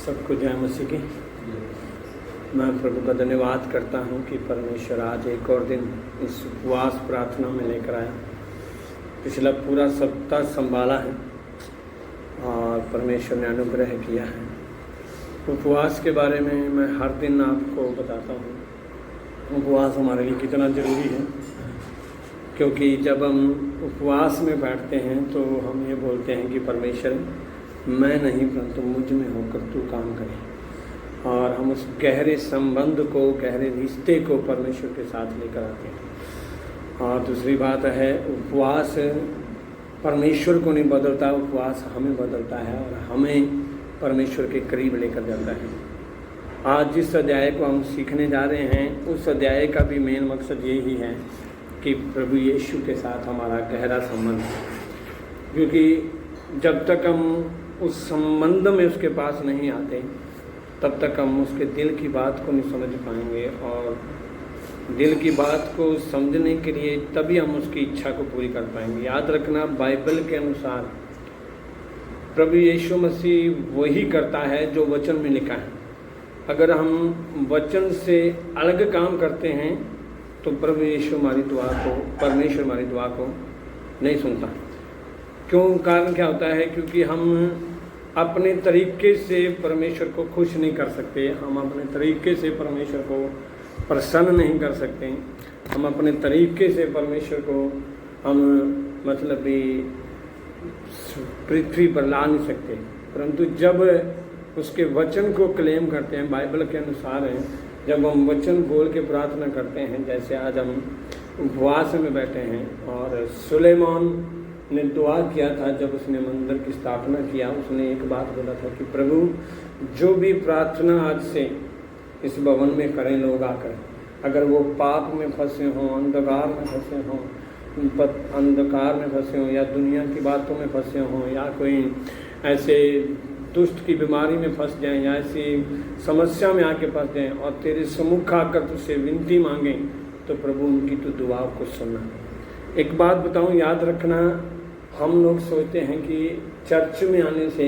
सबको जय मसीह की। मैं प्रभु का धन्यवाद करता हूँ कि परमेश्वर आज एक और दिन इस उपवास प्रार्थना में लेकर आया। पिछला पूरा सप्ताह संभाला है और परमेश्वर ने अनुग्रह किया है। उपवास के बारे में मैं हर दिन आपको बताता हूँ उपवास हमारे लिए कितना ज़रूरी है, क्योंकि जब हम उपवास में बैठते हैं तो हम ये बोलते हैं कि परमेश्वर मैं नहीं परंतु मुझ में होकर तू काम करे, और हम उस गहरे संबंध को, गहरे रिश्ते को परमेश्वर के साथ लेकर आते हैं। और दूसरी बात है, उपवास परमेश्वर को नहीं बदलता, उपवास हमें बदलता है और हमें परमेश्वर के करीब लेकर जाता है। आज जिस अध्याय को हम सीखने जा रहे हैं उस अध्याय का भी मेन मकसद यही है कि प्रभु यीशु के साथ हमारा गहरा संबंध है, क्योंकि जब तक हम उस संबंध में उसके पास नहीं आते तब तक हम उसके दिल की बात को नहीं समझ पाएंगे, और दिल की बात को समझने के लिए तभी हम उसकी इच्छा को पूरी कर पाएंगे। याद रखना, बाइबल के अनुसार प्रभु यीशु मसीह वही करता है जो वचन में लिखा है। अगर हम वचन से अलग काम करते हैं तो प्रभु यीशु हमारी दुआ को, परमेश्वर हमारी दुआ को नहीं सुनता। क्यों? कारण क्या होता है? क्योंकि हम अपने तरीके से परमेश्वर को खुश नहीं कर सकते, हम अपने तरीके से परमेश्वर को प्रसन्न नहीं कर सकते, हम अपने तरीके से परमेश्वर को हम मतलब भी पृथ्वी पर ला नहीं सकते। परंतु जब उसके वचन को क्लेम करते हैं, बाइबल के अनुसार है, जब हम वचन बोल के प्रार्थना करते हैं, जैसे आज हम उपवास में बैठे हैं और सुलेमान ने दुआ किया था जब उसने मंदिर की स्थापना किया, उसने एक बात बोला था कि प्रभु जो भी प्रार्थना आज से इस भवन में करें लोग आकर, अगर वो पाप में फंसे हों, अंधकार में फंसे हों, अंधकार में फंसे हों या दुनिया की बातों में फंसे हों या कोई ऐसे दुष्ट की बीमारी में फंस जाएं या ऐसी समस्या में आके फंस जाएं और तेरे सम्मुख आकर तुझसे विनती मांगें, तो प्रभु उनकी तो दुआ को सुनना। एक बात बताऊं, याद रखना, हम लोग सोचते हैं कि चर्च में आने से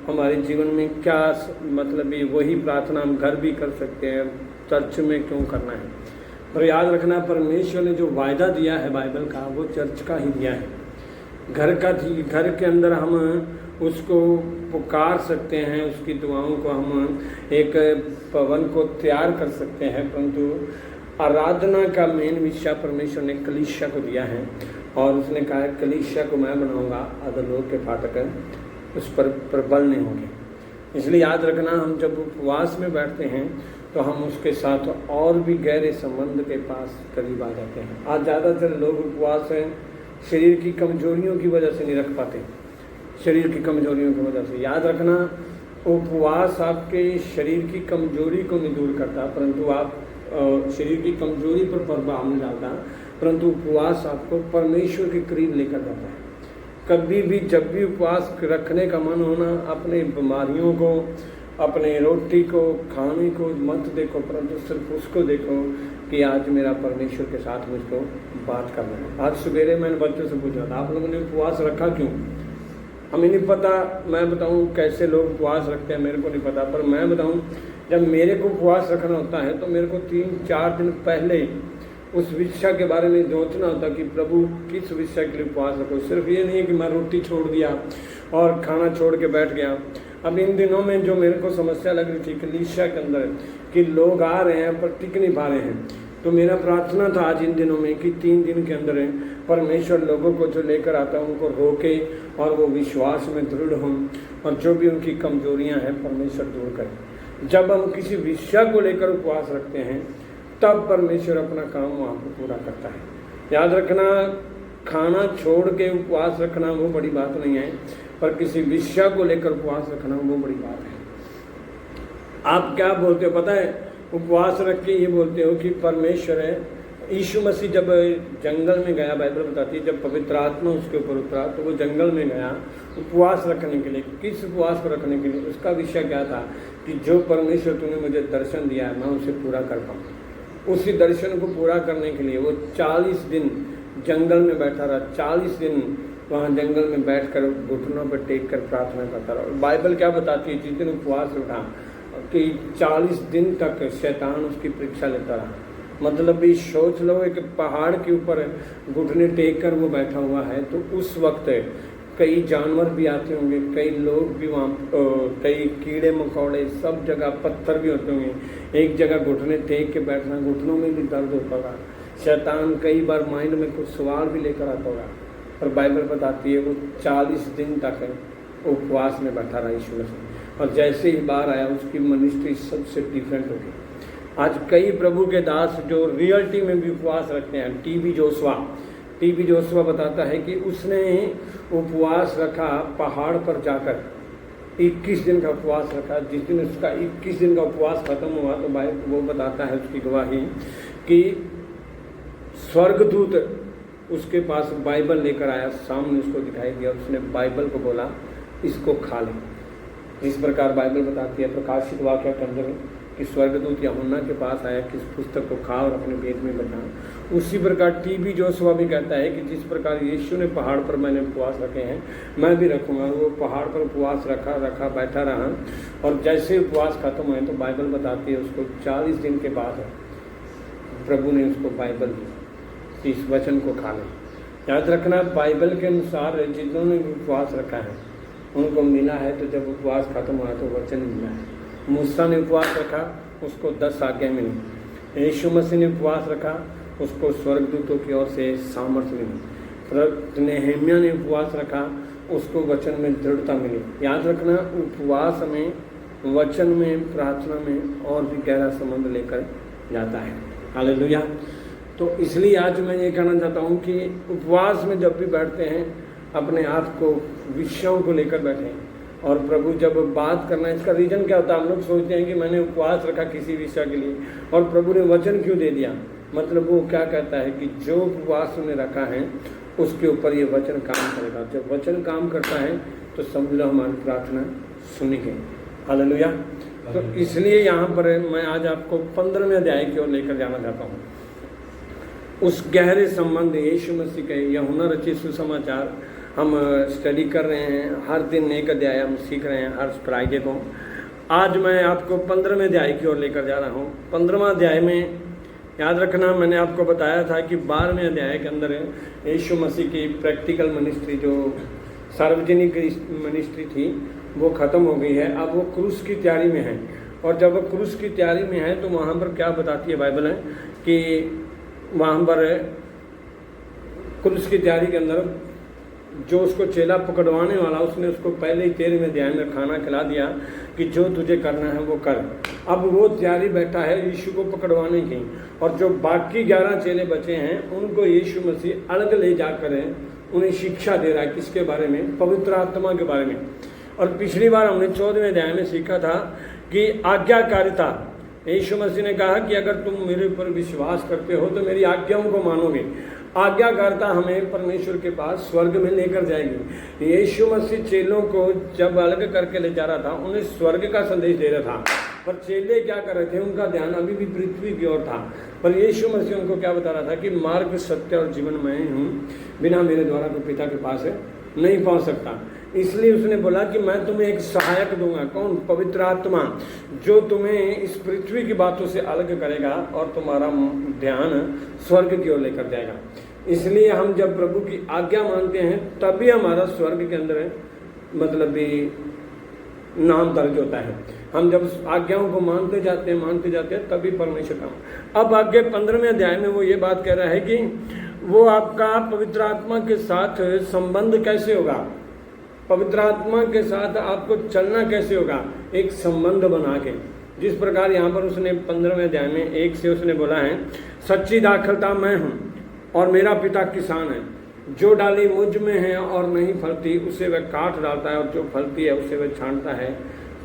हमारे जीवन में क्या मतलब ये वही प्रार्थना हम घर भी कर सकते हैं, चर्च में क्यों करना है? पर याद रखना, परमेश्वर ने जो वायदा दिया है बाइबल का, वो चर्च का ही दिया है। घर के अंदर हम उसको पुकार सकते हैं, उसकी दुआओं को हम एक भवन को तैयार कर सकते हैं, परंतु आराधना का मेन विषय परमेश्वर ने कलीसिया को दिया है और उसने कहा है कलीसिया को मैं बनाऊंगा, अधोलोक के फाटक उस पर प्रबल नहीं होंगे। इसलिए याद रखना, हम जब उपवास में बैठते हैं तो हम उसके साथ और भी गहरे संबंध के पास करीब आ जाते हैं। आज ज़्यादातर लोग उपवास हैं शरीर की कमजोरियों की वजह से नहीं रख पाते, शरीर की कमजोरियों की वजह से। याद रखना, उपवास आपके शरीर की कमजोरी को नहीं दूर करता, परंतु आप शरीर की कमजोरी पर प्रभाव नहीं डालता, परंतु उपवास आपको परमेश्वर के करीब लेकर जाता है। कभी भी जब भी उपवास रखने का मन होना, अपने बीमारियों को, अपने रोटी को, खाने को मत देखो, परंतु सिर्फ उसको देखो कि आज मेरा परमेश्वर के साथ मुझको बात करना है। आज सवेरे मैंने बच्चों से पूछा था, आप लोगों ने उपवास रखा क्यों? हमें नहीं पता। मैं बताऊं कैसे लोग उपवास रखते हैं, मेरे को नहीं पता, पर मैं बताऊं, जब मेरे को उपवास रखना होता है तो मेरे को 3-4 दिन पहले उस विषय के बारे में सोचना होता कि प्रभु किस विषय के लिए उपवास रखो। सिर्फ ये नहीं है कि मैं रोटी छोड़ दिया और खाना छोड़ के बैठ गया। अब इन दिनों में जो मेरे को समस्या लग रही थी कलीसिया के अंदर कि लोग आ रहे हैं पर टिक नहीं पा रहे हैं, तो मेरा प्रार्थना था आज इन दिनों में कि 3 दिन के अंदर परमेश्वर लोगों को जो लेकर आता है उनको रोके और वो विश्वास में दृढ़ हों और जो भी उनकी कमजोरियां हैं परमेश्वर दूर करें। जब हम किसी विषय को लेकर उपवास रखते हैं तब परमेश्वर अपना काम वहाँ पर पूरा करता है। याद रखना, खाना छोड़ के उपवास रखना वो बड़ी बात नहीं है, पर किसी विषय को लेकर उपवास रखना वो बड़ी बात है। आप क्या बोलते हो पता है? उपवास रख के ये बोलते हो कि परमेश्वर है। यीशु मसीह जब जंगल में गया, बाइबल बताती है, जब पवित्र आत्मा उसके ऊपर उतरा तो वो जंगल में गया उपवास रखने के लिए। किस उपवास को रखने के लिए? उसका विषय क्या था कि जो परमेश्वर तूने मुझे दर्शन दिया है मैं उसे पूरा कर पाऊँ। उसी दर्शन को पूरा करने के लिए वो 40 दिन जंगल में बैठा रहा, 40 दिन वहाँ जंगल में बैठकर घुटनों पर टेक कर प्रार्थना करता रहा। बाइबल क्या बताती है, जिस दिन उपवास रखा कि 40 दिन तक शैतान उसकी परीक्षा लेता रहा। मतलब भी सोच लो, एक पहाड़ के ऊपर घुटने टेक कर वो बैठा हुआ है, तो उस वक्त कई जानवर भी आते होंगे, कई लोग भी वहाँ, कई कीड़े मकोड़े, सब जगह पत्थर भी होते होंगे। एक जगह घुटने टेक के बैठना, घुटनों में भी दर्द होता होगा। शैतान कई बार माइंड में कुछ सवाल भी लेकर आता होगा, पर बाइबल बताती है वो 40 दिन तक उपवास में बैठा रहा यीशु मसीह, और जैसे ही बाहर आया उसकी मिनिस्ट्री सबसे डिफरेंट हो गई। आज कई प्रभु के दास जो रियलिटी में भी उपवास रखते हैं, टीबी जोशुआ बताता है कि उसने उपवास रखा पहाड़ पर जाकर, 21 दिन का उपवास रखा। जिस दिन उसका 21 दिन का उपवास खत्म हुआ तो भाई वो बताता है उसकी गवाही कि स्वर्गदूत उसके पास बाइबल लेकर आया, सामने उसको दिखाई दिया, उसने बाइबल को बोला इसको खा ले। जिस प्रकार बाइबल बताती है प्रकाशित वाक्य के अंदर कि स्वर्गदूत यूहन्ना के पास आया कि इस पुस्तक को खा और अपने पेट में बचा, उसी प्रकार टीबी जोशुआ भी कहता है कि जिस प्रकार यीशु ने पहाड़ पर मैंने उपवास रखे हैं मैं भी रखूँगा। वो पहाड़ पर उपवास रखा बैठा रहा, और जैसे उपवास खत्म हुए तो बाइबल बताती है उसको 40 दिन के बाद प्रभु ने उसको बाइबल दी, इस वचन को खा ले। याद रखना, बाइबल के अनुसार जिन्होंने उपवास रखा है उनको मिला है, तो जब उपवास खत्म हुआ तो वचन मिला है। मूसा ने उपवास रखा, उसको 10 आज्ञा मिली। यीशु मसीह ने उपवास रखा, उसको स्वर्गदूतों की ओर से सामर्थ्य मिली। नेहमिया ने उपवास रखा, उसको वचन में दृढ़ता मिली। याद रखना, उपवास में, वचन में, प्रार्थना में और भी गहरा संबंध लेकर जाता है। हालेलुया। तो इसलिए आज मैं ये कहना चाहता हूँ कि उपवास में जब भी बैठते हैं अपने आप को विषयों को लेकर बैठें, और प्रभु जब बात करना, इसका रीज़न क्या होता है, हम लोग सोचते हैं कि मैंने उपवास रखा किसी विषय के लिए और प्रभु ने वचन क्यों दे दिया। मतलब वो क्या कहता है कि जो उपवास ने रखा है उसके ऊपर ये वचन काम करेगा। जब वचन काम करता है तो समझ लो हमारी प्रार्थना सुनी गई। हालेलुया। तो इसलिए यहाँ पर मैं आज आपको 15वें अध्याय की ओर लेकर जाना चाहता हूँ। उस गहरे संबंध यीशु मसीह के यूहन्ना रचित सुसमाचार हम स्टडी कर रहे हैं। हर दिन एक अध्याय हम सीख रहे हैं हर फ्राइडे को। आज मैं आपको 15वें अध्याय की ओर लेकर जा रहा हूँ। 15वां अध्याय में याद रखना, मैंने आपको बताया था कि 12वें अध्याय के अंदर यीशु मसीह की प्रैक्टिकल मिनिस्ट्री, जो सार्वजनिक मिनिस्ट्री थी, वो ख़त्म हो गई है। अब वो क्रूस की तैयारी में है, और जब वो क्रूस की तैयारी में है तो वहाँ पर क्या बताती है बाइबल है कि वहाँ पर क्रूस की तैयारी के अंदर जो उसको चेला पकड़वाने वाला, उसने उसको पहले ही 13वें अध्याय में खाना खिला दिया कि जो तुझे करना है वो कर। अब वो तैयारी बैठा है यीशु को पकड़वाने की, और जो बाकी 11 चेले बचे हैं उनको यीशु मसीह अलग ले जाकर उन्हें शिक्षा दे रहा है। किसके बारे में? पवित्र आत्मा के बारे में। और पिछली बार हमने 14वें अध्याय में सीखा था कि आज्ञाकारिता। यीशु मसीह ने कहा कि अगर तुम मेरे ऊपर विश्वास करते हो तो मेरी आज्ञाओं को मानोगे। आज्ञाकारिता हमें परमेश्वर के पास स्वर्ग में लेकर जाएगी। यीशु मसीह चेलों को जब अलग करके ले जा रहा था, उन्हें स्वर्ग का संदेश दे रहा था, पर चेले क्या कर रहे थे, उनका ध्यान अभी भी पृथ्वी की ओर था। पर यीशु मसीह उनको क्या बता रहा था कि मार्ग, सत्य और जीवन मैं ही हूँ, बिना मेरे द्वारा तो पिता के पास नहीं पहुँच सकता। इसलिए उसने बोला कि मैं तुम्हें एक सहायक दूंगा। कौन? पवित्र आत्मा, जो तुम्हें इस पृथ्वी की बातों से अलग करेगा और तुम्हारा ध्यान स्वर्ग की ओर लेकर जाएगा। इसलिए हम जब प्रभु की आज्ञा मानते हैं तभी हमारा स्वर्ग के अंदर मतलब भी नाम दर्ज होता है। हम जब आज्ञाओं को मानते जाते हैं तभी परमेश्वर का। अब आगे 15वें अध्याय में वो ये बात कह रहा है कि वो आपका पवित्र आत्मा के साथ संबंध कैसे होगा, पवित्र आत्मा के साथ आपको चलना कैसे होगा, एक संबंध बना के। जिस प्रकार यहाँ पर उसने 15वें अध्याय में 1 से उसने बोला है, सच्ची दाखलता मैं हूँ और मेरा पिता किसान है। जो डाली मुझ में है और नहीं फलती उसे वह काट डालता है, और जो फलती है उसे वह छांटता है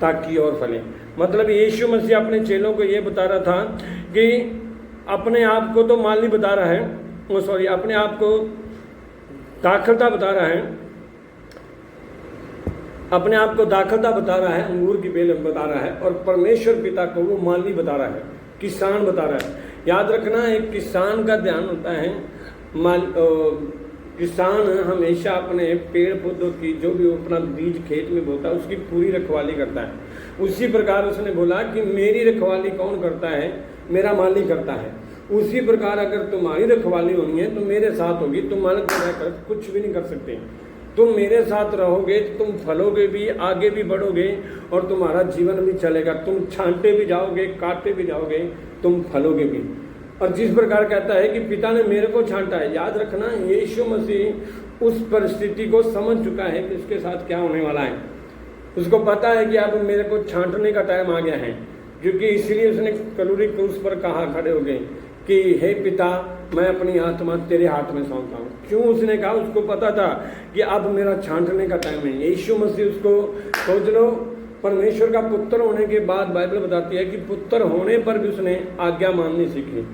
ताकि और फले। मतलब यीशु मसीह अपने चेलों को ये बता रहा था कि अपने आप को तो माली बता रहा है, अपने आप को दाखलता बता रहा है, अपने आप को दाखलता बता रहा है, अंगूर की बेल बता रहा है, और परमेश्वर पिता को वो माली बता रहा है, किसान बता रहा है। याद रखना, एक किसान का ध्यान होता है किसान हमेशा अपने पेड़ पौधों की, जो भी अपना बीज खेत में बोता है, उसकी पूरी रखवाली करता है। उसी प्रकार उसने बोला कि मेरी रखवाली कौन करता है? मेरा मालिक करता है। उसी प्रकार अगर तुम्हारी रखवाली होनी है तो मेरे साथ होगी। तुम मालिक रहकर कुछ भी नहीं कर सकते। तुम मेरे साथ रहोगे तो तुम फलोगे भी, आगे भी बढ़ोगे और तुम्हारा जीवन भी चलेगा। तुम छांटे भी जाओगे, काटते भी जाओगे, तुम फलोगे भी। और जिस प्रकार कहता है कि पिता ने मेरे को छांटा है, याद रखना यीशु मसीह उस परिस्थिति को समझ चुका है कि उसके साथ क्या होने वाला है। उसको पता है कि अब मेरे को छांटने का टाइम आ गया है, क्योंकि इसलिए उसने कलवरी क्रूस पर कहा, खड़े हो गए कि हे पिता, मैं अपनी आत्मा तेरे हाथ में सौंपता हूँ। क्यों उसने कहा? उसको पता था कि अब मेरा छांटने का टाइम है। यीशु मसीह, उसको सोच लो, परमेश्वर का पुत्र होने के बाद बाइबल बताती है कि पुत्र होने पर भी उसने आज्ञा माननी सीखी।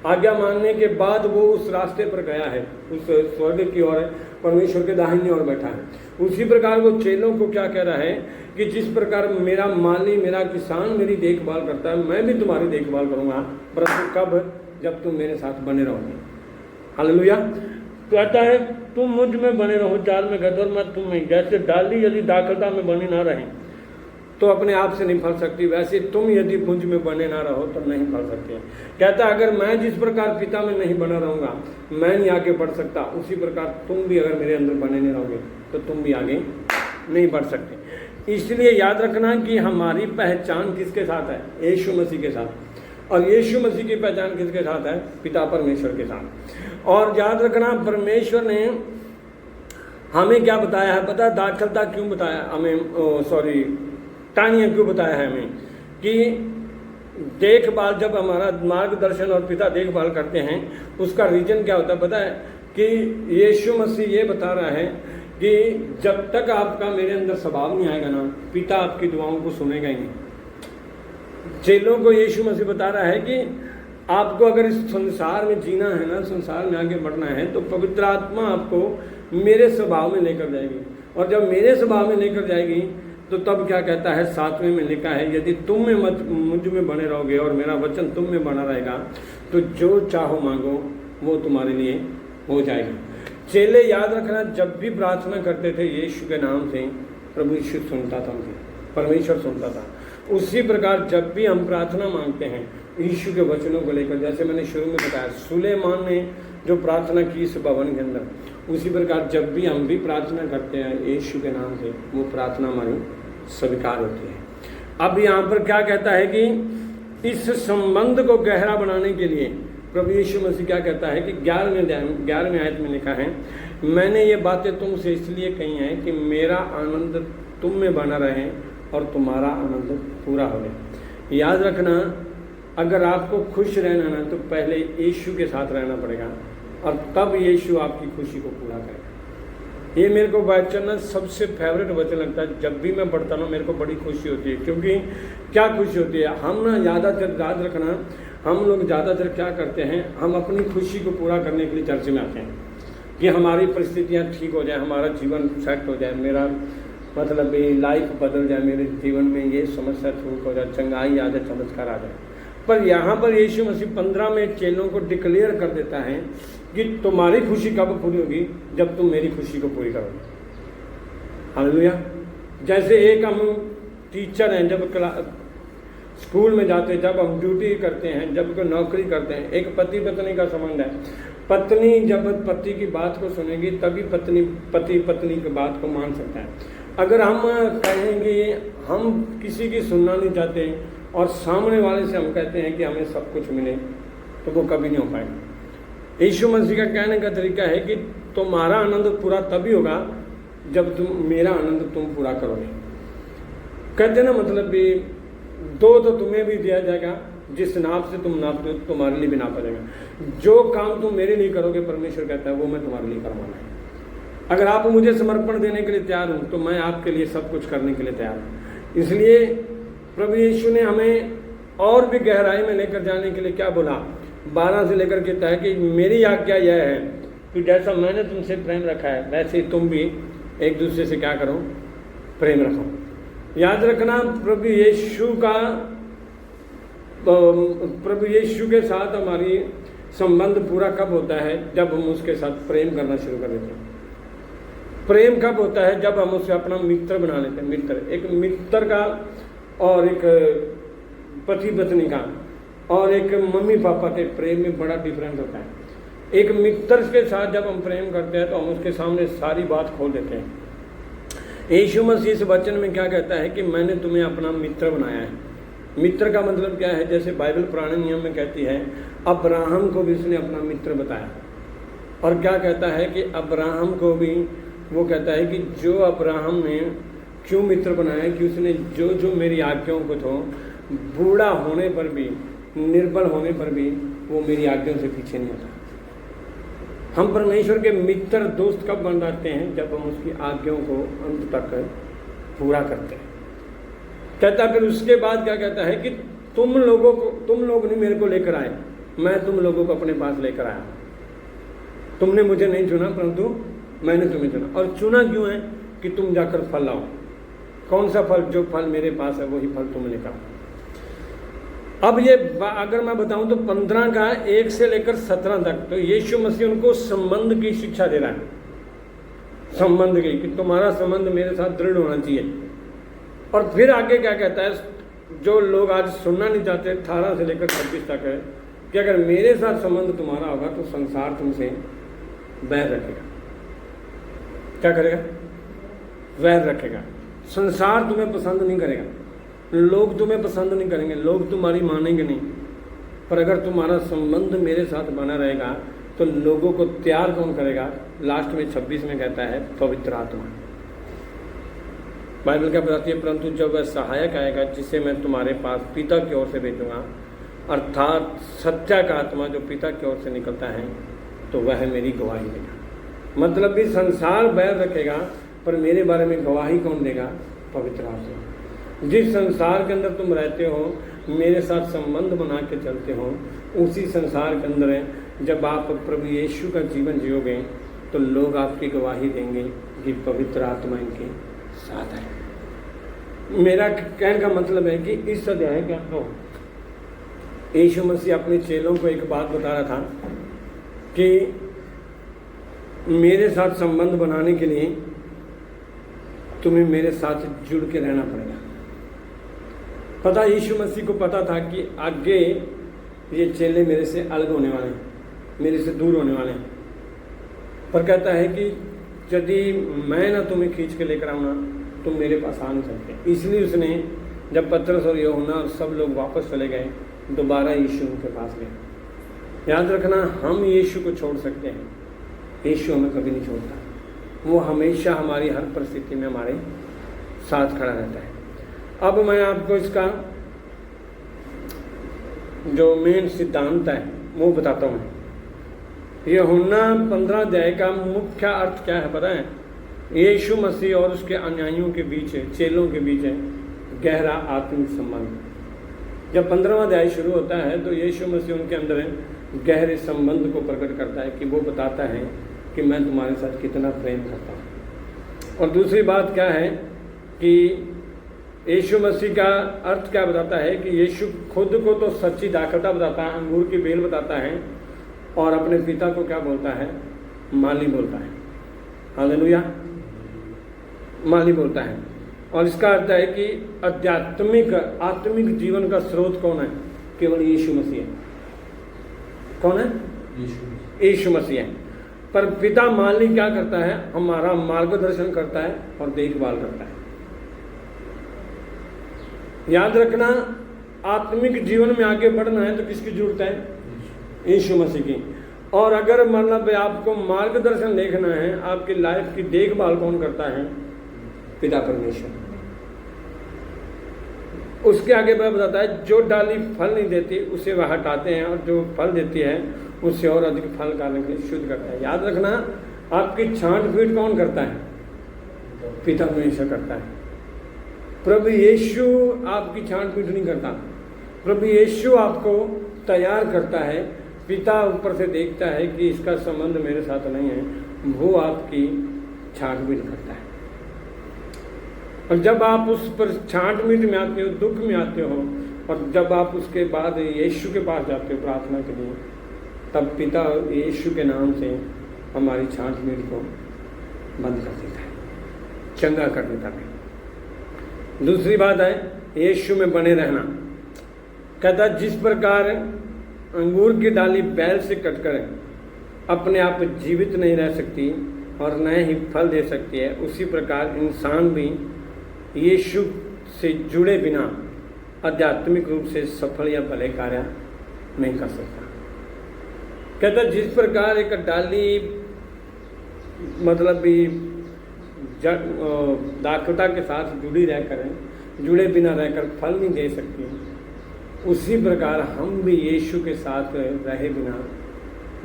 आज्ञा मानने के बाद वो उस रास्ते पर गया है, उस स्वर्ग की ओर, परमेश्वर के दाहिनी ओर बैठा है। उसी प्रकार वो चेलों को क्या कह रहा है कि जिस प्रकार मेरा माली, मेरा किसान मेरी देखभाल करता है, मैं भी तुम्हारी देखभाल करूँगा, परंतु कब? जब तुम मेरे साथ बने रहोगे। हालेलुया। कहता है तुम मुझ में बने रहो, जाल में गदर मैं तुम में। जैसे डाली यदि दाखलता में बनी ना रहे तो अपने आप से नहीं फल सकती, वैसे तुम यदि मुझ में बने ना रहो तो नहीं फल सकते। कहता है अगर मैं जिस प्रकार पिता में नहीं बना रहूँगा, मैं नहीं आगे बढ़ सकता, उसी प्रकार तुम भी अगर मेरे अंदर बने नहीं रहोगे तो तुम भी आगे नहीं बढ़ सकते। इसलिए याद रखना कि हमारी पहचान किसके साथ है? यीशु मसीह के साथ। और यीशु मसीह की पहचान किसके साथ है? पिता परमेश्वर के साथ। और याद रखना परमेश्वर ने हमें क्या बताया है? पता है दाखलता क्यों बताया हमें? टानियाँ क्यों बताया है हमें? कि देखभाल, जब हमारा मार्गदर्शन और पिता देखभाल करते हैं, उसका रीजन क्या होता है पता है? कि यीशु मसीह ये बता रहा है कि जब तक आपका मेरे अंदर स्वभाव नहीं आएगा ना, पिता आपकी दुआओं को सुनेगा ही नहीं। चेलों को यीशु मसीह बता रहा है कि आपको अगर इस संसार में जीना है ना, संसार में आगे बढ़ना है, तो पवित्र आत्मा आपको मेरे स्वभाव में लेकर जाएगी। और जब मेरे स्वभाव में लेकर जाएगी तो तब क्या कहता है? 7वें में लिखा है, यदि तुम में मुझ में बने रहोगे और मेरा वचन तुम में बना रहेगा तो जो चाहो मांगो वो तुम्हारे लिए हो जाएगा। चेले याद रखना, जब भी प्रार्थना करते थे यीशु के नाम से, प्रभु यीशु सुनता था उनकी, परमेश्वर सुनता था। उसी प्रकार जब भी हम प्रार्थना मांगते हैं यीशु के वचनों को लेकर, जैसे मैंने शुरू में बताया सुलेमान ने जो प्रार्थना की इस भवन के अंदर, उसी प्रकार जब भी हम भी प्रार्थना करते हैं यीशु के नाम से, वो प्रार्थना हमारी स्वीकार होती है। अब यहाँ पर क्या कहता है कि इस संबंध को गहरा बनाने के लिए प्रभु यीशु मसीह क्या कहता है कि 11वें आयत में लिखा है, मैंने ये बातें तुमसे इसलिए कही हैं कि मेरा आनंद तुम में बना रहे और तुम्हारा आनंद पूरा हो जाए। याद रखना, अगर आपको खुश रहना ना तो पहले यीशु के साथ रहना पड़ेगा और तब यीशु आपकी खुशी को पूरा करेगा। ये मेरे को वचन ना सबसे फेवरेट वचन लगता है। जब भी मैं पढ़ता हूँ मेरे को बड़ी खुशी होती है, क्योंकि क्या खुशी होती है? हम ना ज़्यादातर, याद रखना, हम लोग ज़्यादातर क्या करते हैं, हम अपनी खुशी को पूरा करने के लिए चर्च में आते हैं कि हमारी परिस्थितियाँ ठीक हो जाए, हमारा जीवन सेट हो जाए, मेरा मतलब ये लाइफ बदल जाए, मेरे जीवन में ये समस्या ठीक हो जाए, चंगाई आ जाए, चमत्कार आ जाए। पर यहाँ पर यीशु मसीह 15 में चेलों को डिक्लेयर कर देता है कि तुम्हारी खुशी कब पूरी होगी? जब तुम मेरी खुशी को पूरी करोगे। हालेलुया। जैसे एक हम टीचर हैं, जब स्कूल में जाते हैं, जब हम ड्यूटी करते हैं, जब कोई नौकरी करते हैं, एक पति पत्नी का संबंध है। पत्नी जब पति की बात को सुनेगी तभी पति पत्नी की बात को मान सकता है। अगर हम कहेंगे हम किसी की सुनना नहीं चाहते और सामने वाले से हम कहते हैं कि हमें सब कुछ मिले, तो वो कभी नहीं हो पाएगा। यीशु मसीह का कहने का तरीका है कि तुम्हारा आनंद पूरा तभी होगा जब तुम मेरा आनंद तुम पूरा करोगे। कहते ना, मतलब भी दो तो तुम्हें भी दिया जाएगा, जिस नाप से तुम नापते हो तुम्हारे लिए भी नापा जाएगा। जो काम तुम मेरे लिए करोगे, परमेश्वर कहता है, वो मैं तुम्हारे लिए करवाना है। अगर आप मुझे समर्पण देने के लिए तैयार हूँ तो मैं आपके लिए सब कुछ करने के लिए तैयार हूँ। इसलिए प्रभु यीशु ने हमें और भी गहराई में लेकर जाने के लिए क्या बोला? 12 से लेकर कहता है कि मेरी आज्ञा यह है कि जैसा मैंने तुमसे प्रेम रखा है वैसे ही तुम भी एक दूसरे से क्या करो? प्रेम रखो। याद रखना, प्रभु यीशु के साथ हमारी संबंध पूरा कब होता है? जब हम उसके साथ प्रेम करना शुरू कर देते हैं। प्रेम कब होता है? जब हम उसे अपना मित्र बना लेते हैं। मित्र, एक मित्र का और एक पति पत्नी का और एक मम्मी पापा के प्रेम में बड़ा डिफरेंस होता है। एक मित्र के साथ जब हम प्रेम करते हैं तो हम उसके सामने सारी बात खोल देते हैं। यीशु मसीह इस वचन में क्या कहता है कि मैंने तुम्हें अपना मित्र बनाया है। मित्र का मतलब क्या है? जैसे बाइबल पुराने नियम में कहती है, अब्राहम को भी उसने अपना मित्र बताया। और क्या कहता है कि अब्राहम को भी वो कहता है कि जो अब्राहम ने क्यों मित्र बनाया, कि उसने जो जो मेरी आज्ञाओं को तो बूढ़ा होने पर भी, निर्बल होने पर भी वो मेरी आज्ञाओं से पीछे नहीं हटा। हम परमेश्वर के मित्र दोस्त कब बन जाते हैं? जब हम उसकी आज्ञाओं को अंत तक पूरा करते हैं। कहता फिर उसके बाद क्या कहता है कि तुम लोग नहीं मेरे को लेकर आए, मैं तुम लोगों को अपने पास लेकर आया। तुमने मुझे नहीं चुना परंतु मैंने तुम्हें चुना। और चुना क्यों है? कि तुम जाकर फल लाओ। कौन सा फल? जो फल मेरे पास है वही फल तुम लेकर आओ। अब ये अगर मैं बताऊं तो 15 का 1 से लेकर 17 तक तो यीशु मसीह उनको संबंध की शिक्षा दे रहा है। संबंध की, कि तुम्हारा संबंध मेरे साथ दृढ़ होना चाहिए। और फिर आगे क्या कहता है? जो लोग आज सुनना नहीं चाहते, 18 से लेकर 26 तक है कि अगर मेरे साथ संबंध तुम्हारा होगा तो संसार तुमसे बैर रखेगा। क्या करेगा? वैर रखेगा। संसार तुम्हें पसंद नहीं करेगा, लोग तुम्हें पसंद नहीं करेंगे, लोग तुम्हारी मानेंगे नहीं। पर अगर तुम्हारा संबंध मेरे साथ बना रहेगा तो लोगों को तैयार कौन करेगा? लास्ट में 26 में कहता है पवित्र आत्मा। बाइबल क्या बताती है? परंतु जब वह सहायक आएगा जिसे मैं तुम्हारे पास पिता की ओर से भेजूंगा, अर्थात सत्य का आत्मा जो पिता की ओर से निकलता है, तो वह मेरी गवाही देगा। मतलब भी संसार बैर रखेगा पर मेरे बारे में गवाही कौन देगा? पवित्र आत्मा। जिस संसार के अंदर तुम रहते हो, मेरे साथ संबंध बना के चलते हो, उसी संसार के अंदर जब आप प्रभु यीशु का जीवन जियोगे तो लोग आपकी गवाही देंगे कि पवित्र आत्मा इनके साथ है। मेरा कहने का मतलब है कि इस अध्याय के अंदर यीशु मसीह अपने चेलों को एक बात बता रहा था कि मेरे साथ संबंध बनाने के लिए तुम्हें मेरे साथ जुड़ के रहना पड़ेगा। पता, यीशु मसीह को पता था कि आगे ये चेले मेरे से अलग होने वाले हैं, मेरे से दूर होने वाले हैं। पर कहता है कि यदि मैं ना तुम्हें खींच के लेकर आऊँ ना, तुम मेरे पास आ नहीं सकते। इसलिए उसने जब पतरस और यूहन्ना और सब लोग वापस चले गए, दोबारा यीशु उनके पास गए। याद रखना, हम यीशु को छोड़ सकते हैं, यीशु हमें कभी नहीं छोड़ता। वो हमेशा हमारी हर परिस्थिति में हमारे साथ खड़ा रहता है। अब मैं आपको इसका जो मेन सिद्धांत है वो बताता हूँ। यूहन्ना 15 अध्याय का मुख्य अर्थ क्या है पता है? यीशु मसीह और उसके अनुयायियों के बीच, चेलों के बीच है गहरा आत्मिक संबंध। जब 15वां अध्याय शुरू होता है तो यीशु मसीह उनके अंदर गहरे संबंध को प्रकट करता है कि वो बताता है कि मैं तुम्हारे साथ कितना प्रेम करता हूँ। और दूसरी बात क्या है कि यीशु मसीह का अर्थ क्या बताता है कि यीशु खुद को तो सच्ची दाखलता बताता है, अंगूर की बेल बताता है, और अपने पिता को क्या बोलता है? माली बोलता है। हालेलुया, माली बोलता है। और इसका अर्थ है कि आत्मिक जीवन का स्रोत कौन है? केवल यीशु मसीह है। कौन है? यीशु मसीह है। पर पिता माली क्या करता है? हमारा मार्गदर्शन करता है और देखभाल करता है। याद रखना, आत्मिक जीवन में आगे बढ़ना है तो किसकी जरूरत है? यीशु मसीह की। और अगर मतलब आपको मार्गदर्शन देखना है, आपकी लाइफ की देखभाल कौन करता है? पिता परमेश्वर। उसके आगे वह बताता है जो डाली फल नहीं देती उसे वह हटाते हैं, और जो फल देती है उससे और अधिक फल करने के लिए शुद्ध करता है। याद रखना, आपकी छांट फीट कौन करता है? पिता परमेश्वर करता है। प्रभु यीशु आपकी छांट फीट नहीं करता। प्रभु यीशु आपको तैयार करता है। पिता ऊपर से देखता है कि इसका संबंध मेरे साथ नहीं है, वो आपकी छांटबीन करता है। और जब आप उस पर छांटबीन में आते हो, दुख में आते हो, और जब आप उसके बाद यीशु के पास जाते हो प्रार्थना के लिए, तब पिता यीशु के नाम से हमारी छांट पीड़ को बंद कर देता है, चंगा कर देता है। दूसरी बात है यीशु में बने रहना। कहता जिस प्रकार अंगूर की डाली बैल से कटकर अपने आप जीवित नहीं रह सकती और न ही फल दे सकती है, उसी प्रकार इंसान भी यीशु से जुड़े बिना आध्यात्मिक रूप से सफल या भले कार्य नहीं कर सकता। कहता जिस प्रकार एक डाली मतलब भी दाखलता के साथ जुड़े बिना रहकर फल नहीं दे सकती, उसी प्रकार हम भी यीशु के साथ रहे बिना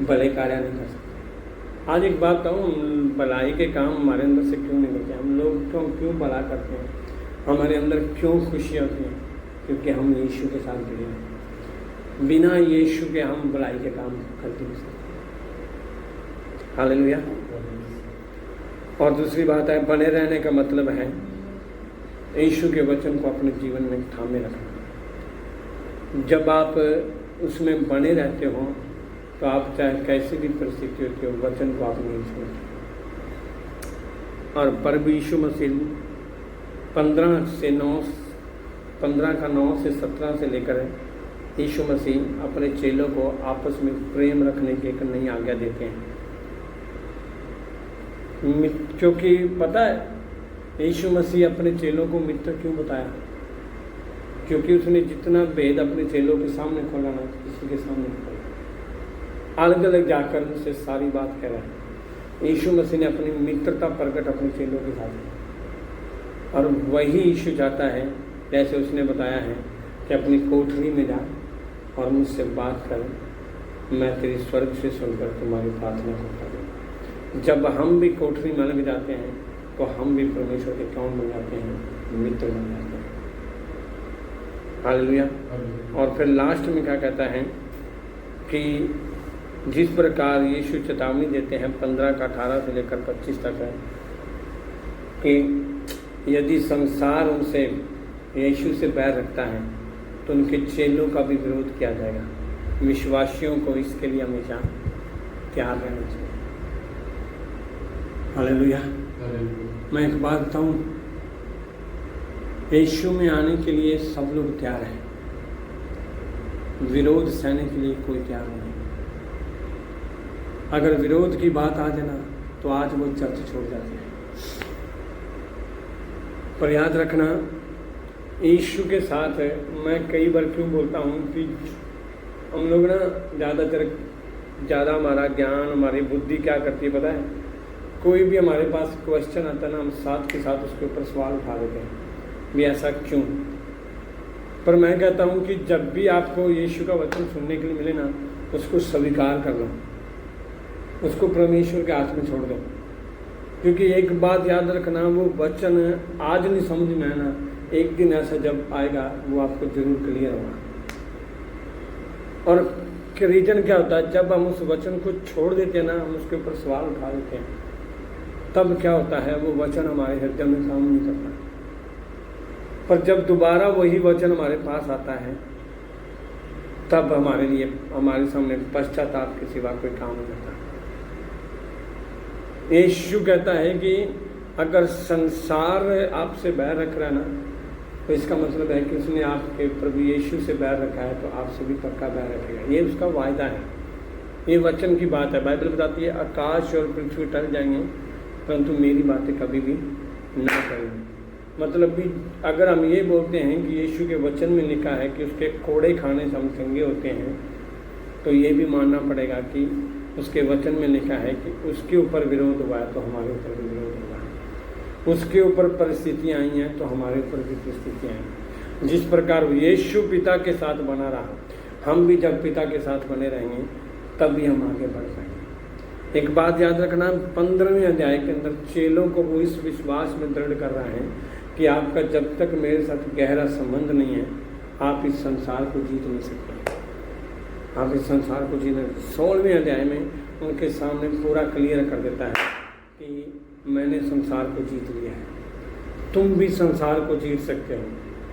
भले कार्य नहीं कर सकते। आज एक बात कहूँ, भलाई के काम हमारे अंदर से क्यों नहीं करते? हम लोग क्यों भला करते हैं? हमारे अंदर क्यों खुशी होती है? क्योंकि हम यीशु के साथ जुड़े हैं। बिना यीशु के हम भलाई के काम करते नहीं सकते। हालेलुया। और दूसरी बात है बने रहने का मतलब है यीशु के वचन को अपने जीवन में थामे रखना। जब आप उसमें बने रहते हो तो आप चाहे कैसी भी परिस्थिति होती हो, वचन को आप नहीं छोड़ते। और प्रभु यीशु मसीह 15 का 9 से 17 से लेकर यीशु मसीह अपने चेलों को आपस में प्रेम रखने की एक नई आज्ञा देते हैं। क्योंकि पता है यीशु मसीह अपने चेलों को मित्र क्यों बताया? क्योंकि उसने जितना भेद अपने चेलों के सामने खोला ना, किसी के सामने खोला, अलग अलग जाकर उनसे सारी बात कह रहा है। यीशु मसीह ने अपनी मित्रता प्रकट अपने चेलों के साथ की, और वही यीशु चाहता है, जैसे उसने बताया है कि अपनी कोठरी में जा और मुझसे बात कर, मैं तेरी स्वर्ग से सुनकर तुम्हारी प्रार्थना को कर दूँगा। जब हम भी कोठरी में लग जाते हैं तो हम भी परमेश्वर के कौन बन जाते हैं? मित्र बन जाते हैं। हालेलुया। और फिर लास्ट में क्या कहता है कि जिस प्रकार यीशु चेतावनी देते हैं 15 का 18 से लेकर 25 तक है कि यदि संसार उनसे यीशु से बैर रखता है तो उनके चेलों का भी विरोध किया जाएगा। विश्वासियों को इसके लिए हमेशा तैयार रहना चाहिए। हालेलुया। मैं एक बात बताऊं, यीशु में आने के लिए सब लोग तैयार हैं, विरोध सहने के लिए कोई तैयार नहीं। अगर विरोध की बात आ जाए ना तो आज वो चर्च छोड़ जाते हैं। पर याद रखना यीशु के साथ है। मैं कई बार क्यों बोलता हूँ कि हम लोग ना ज़्यादा हमारा ज्ञान, हमारी बुद्धि क्या करती है पता है? कोई भी हमारे पास क्वेश्चन आता है ना, हम साथ के साथ उसके ऊपर सवाल उठा देते हैं भी ऐसा क्यों। पर मैं कहता हूँ कि जब भी आपको यीशु का वचन सुनने के लिए मिले ना, उसको स्वीकार कर लो, उसको परमेश्वर के हाथ में छोड़ दो। क्योंकि एक बात याद रखना, वो वचन आज नहीं समझ में आना, एक दिन ऐसा जब आएगा वो आपको जरूर क्लियर होगा। और रीजन क्या होता है? जब हम उस वचन को छोड़ देते हैं ना, हम उसके ऊपर सवाल उठा देते हैं, तब क्या होता है? वो वचन हमारे हृदय में काम नहीं करता। पर जब दोबारा वही वचन हमारे पास आता है, तब हमारे लिए, हमारे सामने पश्चाताप के सिवा कोई काम नहीं करता। यीशु कहता है कि अगर संसार आपसे बैर रख रहा है ना, तो इसका मतलब है कि उसने आपके प्रभु यीशु से बैर रखा है, तो आपसे भी पक्का बैर रखेगा। ये उसका वायदा है, ये वचन की बात है। बाइबल बताती है आकाश और पृथ्वी टल जाएंगे परंतु मेरी बातें कभी भी ना करेंगे। मतलब भी अगर हम ये बोलते हैं कि यीशु के वचन में लिखा है कि उसके कोड़े खाने से हम चंगे होते हैं, तो ये भी मानना पड़ेगा कि उसके वचन में लिखा है कि उसके ऊपर विरोध हुआ है तो हमारे ऊपर भी विरोध हुआ है। उसके ऊपर परिस्थितियाँ आई हैं तो हमारे ऊपर भी परिस्थितियाँ आई। जिस प्रकार यीशु पिता के साथ बना रहा, हम भी जब पिता के साथ बने रहेंगे तब भी हम आगे बढ़ पाएंगे। एक बात याद रखना, 15वें अध्याय के अंदर चेलों को वो इस विश्वास में दृढ़ कर रहा है कि आपका जब तक मेरे साथ गहरा संबंध नहीं है, आप इस संसार को जीत नहीं सकते। आप इस संसार को जीत नहीं। 16वें अध्याय में उनके सामने पूरा क्लियर कर देता है कि मैंने संसार को जीत लिया है। तुम भी संसार को जीत सकते हो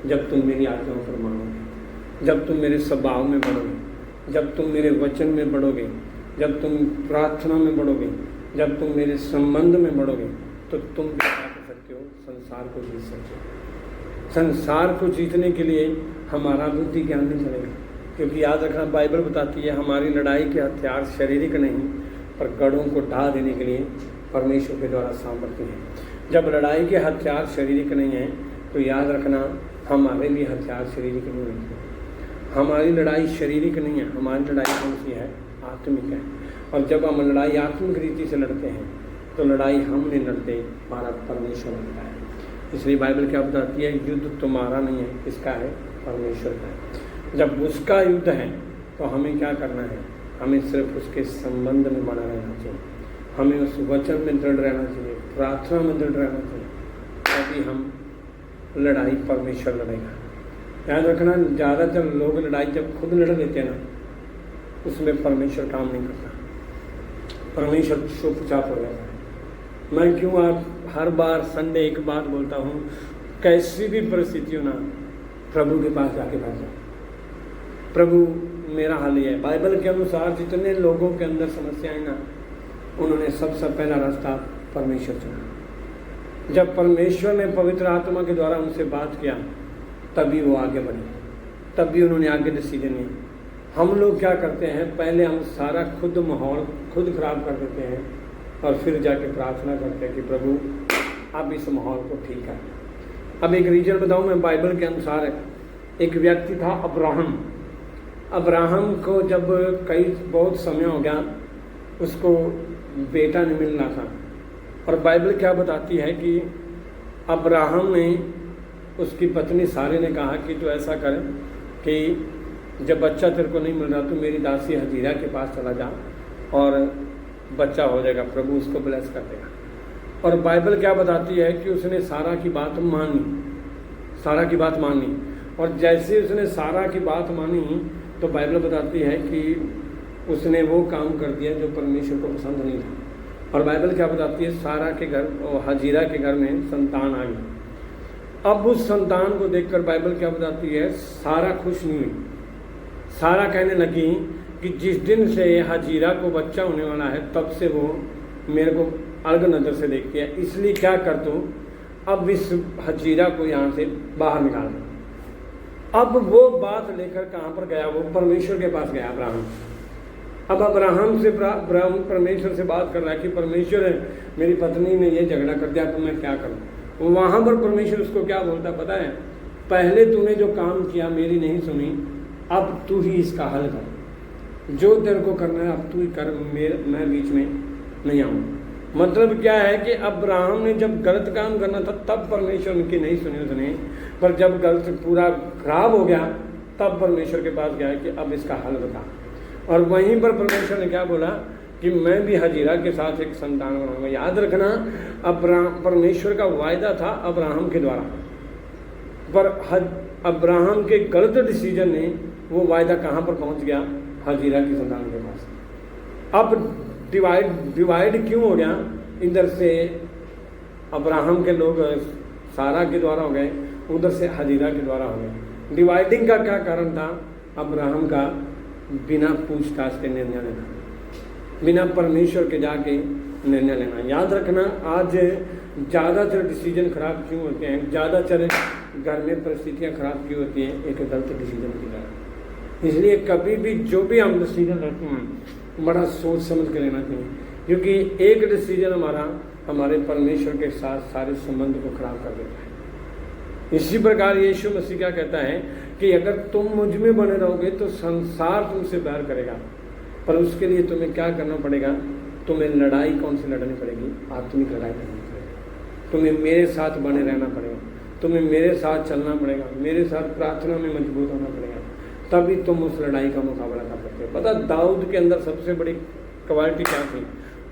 जब तुम मेरी आज्ञाओं पर मानोगे, जब तुम मेरे स्वभाव में बनोगे, जब तुम मेरे वचन में बढ़ोगे, जब तुम प्रार्थना में बढ़ोगे, जब तुम मेरे संबंध में बढ़ोगे, तो तुम क्या कर सकते हो? संसार को जीत सकते हो। संसार को जीतने के लिए हमारा बुद्धि ज्ञान नहीं चलेगा, क्योंकि याद रखना बाइबल बताती है हमारी लड़ाई के हथियार शारीरिक नहीं पर गढ़ों को ढा देने के लिए परमेश्वर के द्वारा सामर्थ्य है। जब लड़ाई के हथियार शारीरिक नहीं है तो याद रखना हमारे भी हथियार शारीरिक नहीं होते। हमारी लड़ाई शारीरिक नहीं है, हमारी लड़ाई कौन सी है? आत्मिक है। और जब हम लड़ाई आत्मिक रीति से लड़ते हैं तो लड़ाई हम नहीं लड़ते, हमारा परमेश्वर लड़ता है। इसलिए बाइबल क्या बताती है? युद्ध तुम्हारा नहीं है, किसका है? परमेश्वर का है। जब उसका युद्ध है तो हमें क्या करना है? हमें सिर्फ उसके संबंध में बना रहना चाहिए, हमें उस वचन में दृढ़ रहना चाहिए, प्रार्थना में दृढ़ रहना चाहिए, ताकि हम लड़ाई परमेश्वर लड़ेगा। याद रखना ज़्यादातर लोग लड़ाई जब खुद लड़ लेते हैं ना, उसमें परमेश्वर काम नहीं करता, परमेश्वर चुपचाप हो जाता है। मैं क्यों आप हर बार संडे एक बात बोलता हूँ, कैसी भी परिस्थिति हो ना, प्रभु के पास जाके बैठ जाओ। प्रभु मेरा हाल ही है। बाइबल के अनुसार जितने लोगों के अंदर समस्याएं ना, उन्होंने सबसे पहला रास्ता परमेश्वर चुना। जब परमेश्वर ने पवित्र आत्मा के द्वारा उनसे बात किया तभी वो आगे बढ़े, तभी उन्होंने आगे डिसीजन लिया। हम लोग क्या करते हैं? पहले हम सारा खुद माहौल खुद खराब कर देते हैं और फिर जाके प्रार्थना करते हैं कि प्रभु आप इस माहौल को ठीक कर। अब एक रीजन बताऊं मैं, बाइबल के अनुसार एक व्यक्ति था अब्राहम। अब्राहम को जब बहुत समय हो गया, उसको बेटा नहीं मिलना था, और बाइबल क्या बताती है कि अब्राहम ने, उसकी पत्नी सारे ने कहा कि तू ऐसा कर कि जब बच्चा तेरे को नहीं मिल रहा तो मेरी दासी हजीरा के पास चला जा और बच्चा हो जाएगा, प्रभु उसको ब्लेस कर देगा। और बाइबल क्या बताती है कि उसने सारा की बात मानी, सारा की बात मानी, और जैसे उसने सारा की बात मानी तो बाइबल बताती है कि उसने वो काम कर दिया जो परमेश्वर को पसंद नहीं था। और बाइबल क्या बताती है? सारा के घर और हजीरा के घर में संतान आ गई। अब उस संतान को देखकर बाइबल क्या बताती है? सारा खुश नहीं हुई। सारा कहने लगी कि जिस दिन से हजीरा को बच्चा होने वाला है तब से वो मेरे को अलग नज़र से देखती है, इसलिए क्या कर दूँ, अब इस हजीरा को यहाँ से बाहर निकाल दो। अब वो बात लेकर कहाँ पर गया? वो परमेश्वर के पास गया अब्राहम। अब अब्राहम से परमेश्वर से बात कर रहा है कि परमेश्वर मेरी पत्नी ने ये झगड़ा कर दिया तो मैं क्या करूँ। वहाँ पर परमेश्वर उसको क्या बोलता पता है? पहले तूने जो काम किया मेरी नहीं सुनी, अब तू ही इसका हल कर, जो तेरे को करना है अब तू ही कर, मैं बीच में नहीं आऊँ। मतलब क्या है कि अब्राहम ने जब गलत काम करना था तब परमेश्वर उनकी नहीं सुनी उसने, पर जब गलत पूरा खराब हो गया तब परमेश्वर के पास गया कि अब इसका हल बता। और वहीं पर परमेश्वर ने क्या बोला कि मैं भी हजीरा के साथ एक संतान बनाऊंगा। याद रखना परमेश्वर का वायदा था अब्राहम के द्वारा, पर अब्राहम के गलत डिसीजन ने वो वायदा कहाँ पर पहुँच गया? हजीरा की संतान के पास। अब डिवाइड क्यों हो गया? इधर से अब्राहम के लोग सारा के द्वारा हो गए, उधर से हजीरा के द्वारा हो गए। डिवाइडिंग का क्या कारण था? अब्राहम का बिना पूछताछ के निर्णय लेना, बिना परमेश्वर के जाके निर्णय लेना। याद रखना आज ज़्यादातर डिसीजन खराब क्यों होते हैं? ज़्यादातर घर में परिस्थितियाँ खराब क्यों होती हैं? एक गलत डिसीजन की कारण। इसलिए कभी भी जो भी हम डिसीजन लेते हैं बड़ा सोच समझ कर लेना चाहिए, क्योंकि एक डिसीजन हमारे परमेश्वर के साथ सारे संबंध को खराब कर देता है। इसी प्रकार यीशु मसीह क्या कहता है कि अगर तुम मुझ में बने रहोगे तो संसार तुमसे बैर करेगा, पर उसके लिए तुम्हें क्या करना पड़ेगा? तुम्हें लड़ाई कौन सी लड़नी पड़ेगी? आत्मिक लड़ाई लड़नी पड़ेगी। तुम्हें मेरे साथ बने रहना पड़ेगा, तुम्हें मेरे साथ चलना पड़ेगा, मेरे साथ प्रार्थना में मजबूत होना पड़ेगा, तभी तुम उस लड़ाई का मुकाबला कर सकते हो। पता दाऊद के अंदर सबसे बड़ी क्वालिटी क्या थी?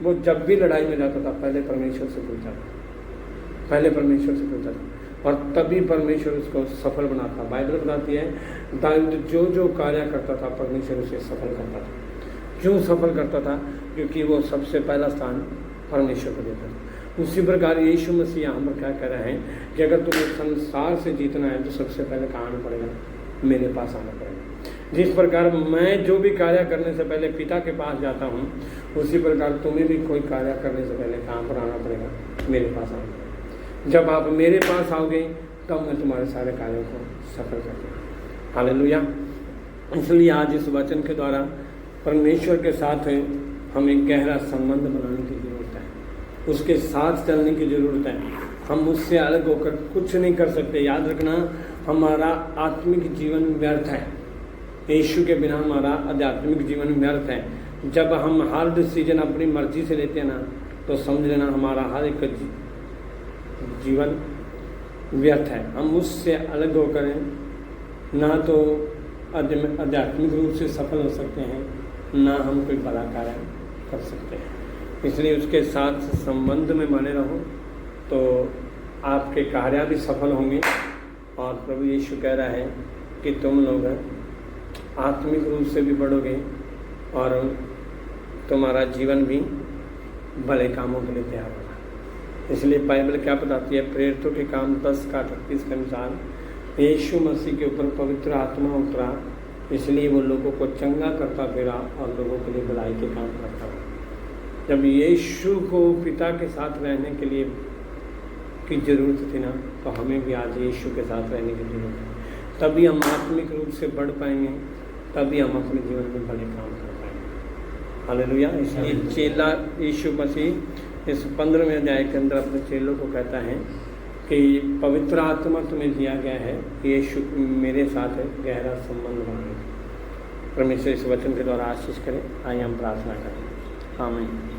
वो जब भी लड़ाई में जाता था पहले परमेश्वर से पूछता था, पहले परमेश्वर से पूछता था, और तभी परमेश्वर उसको सफल बनाता। बाइबल बताती है दाऊद जो जो कार्य करता था परमेश्वर उसे सफल करता था। क्यों सफल करता था? क्योंकि वो सबसे पहला स्थान परमेश्वर को देता था। उसी प्रकार यीशु मसीह यहाँ पर क्या कह रहे हैं कि अगर तुम्हें संसार से जीतना है तो सबसे पहले कहाँ आना पड़ेगा? मेरे पास आना पड़ेगा। जिस प्रकार मैं जो भी कार्य करने से पहले पिता के पास जाता हूँ, उसी प्रकार तुम्हें भी कोई कार्य करने से पहले कहाँ पर आना पड़ेगा? मेरे पास आना पड़ेगा। जब आप मेरे पास आओगे तब मैं तुम्हारे सारे कार्यों को सफल कर दूँगा। हालेलुया। इसलिए आज इस वचन के द्वारा परमेश्वर के साथ हमें गहरा संबंध बनाने की ज़रूरत है, उसके साथ चलने की ज़रूरत है। हम उससे अलग होकर कुछ नहीं कर सकते। याद रखना, हमारा आत्मिक जीवन व्यर्थ है। यीशु के बिना हमारा आध्यात्मिक जीवन व्यर्थ है। जब हम हर डिसीजन अपनी मर्जी से लेते हैं ना, तो समझ लेना हमारा हर एक जीवन व्यर्थ है। हम उससे अलग होकर ना तो आध्यात्मिक रूप से सफल हो सकते हैं, ना हम कोई बड़ा कार्य कर सकते हैं। इसलिए उसके साथ संबंध में बने रहो तो आपके कार्य भी सफल होंगे। और प्रभु यीशु कह रहा है कि तुम लोग आत्मिक रूप से भी बढ़ोगे और तुम्हारा जीवन भी भले कामों के लिए तैयार होगा। इसलिए बाइबल क्या बताती है? प्रेरितों के काम 10:38 के अनुसार यीशु मसीह के ऊपर पवित्र आत्मा उतरा, इसलिए वो लोगों को चंगा करता फिरा और लोगों के लिए भलाई के काम करता रहा। जब यीशु को पिता के साथ रहने के लिए की ज़रूरत थी ना, तो हमें भी आज यीशु के साथ रहने की ज़रूरत है। तभी हम आत्मिक रूप से बढ़ पाएंगे, तभी हम अपने जीवन में बड़े काम कर पाएंगे। हालेलुया। इसलिए चेला यीशु मसीह इस 15वें अध्याय के अंदर अपने चेलों को कहता है कि पवित्र आत्मा तुम्हें दिया गया है, यीशु मेरे साथ गहरा संबंध बनाने। परमेश्वर इस वचन के द्वारा आशीष करें। आइए हम प्रार्थना करें। आमीन।